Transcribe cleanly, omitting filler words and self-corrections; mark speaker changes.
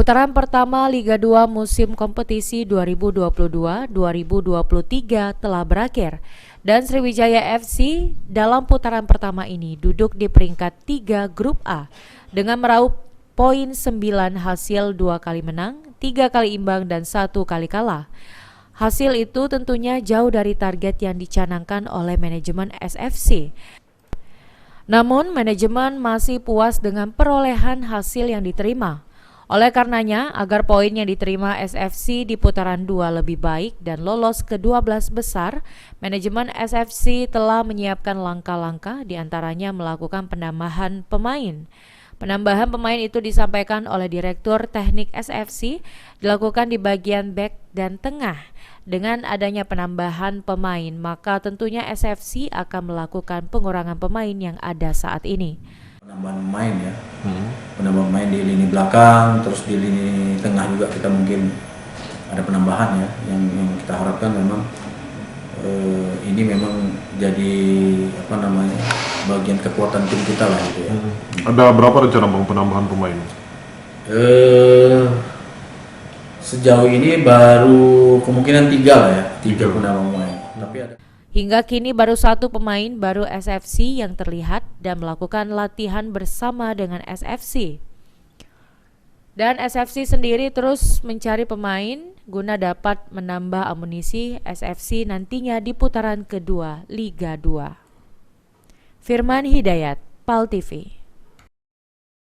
Speaker 1: Putaran pertama Liga 2 musim kompetisi 2022-2023 telah berakhir dan Sriwijaya FC dalam putaran pertama ini duduk di peringkat 3 Grup A dengan meraup poin 9 hasil 2 kali menang, 3 kali imbang dan 1 kali kalah. Hasil itu tentunya jauh dari target yang dicanangkan oleh manajemen SFC. Namun manajemen masih puas dengan perolehan hasil yang diterima. Oleh karenanya, agar poin yang diterima SFC di putaran 2 lebih baik dan lolos ke 12 besar, manajemen SFC telah menyiapkan langkah-langkah diantaranya melakukan penambahan pemain. Penambahan pemain itu disampaikan oleh Direktur Teknik SFC dilakukan di bagian bek dan tengah. Dengan adanya penambahan pemain, maka tentunya SFC akan melakukan pengurangan pemain yang ada saat ini.
Speaker 2: Penambahan pemain ya, penambahan pemain di lini belakang, terus di lini tengah juga kita mungkin ada penambahan ya, yang kita harapkan memang ini memang jadi bagian kekuatan tim kita lah gitu ya.
Speaker 3: Ada berapa rencana bang penambahan pemain?
Speaker 2: Sejauh ini baru kemungkinan 3 lah ya, 3 penambahan pemain. Tapi ada.
Speaker 1: Hingga kini baru 1 pemain baru SFC yang terlihat dan melakukan latihan bersama dengan SFC. Dan SFC sendiri terus mencari pemain guna dapat menambah amunisi SFC nantinya di putaran kedua Liga 2. Firman Hidayat, PAL TV.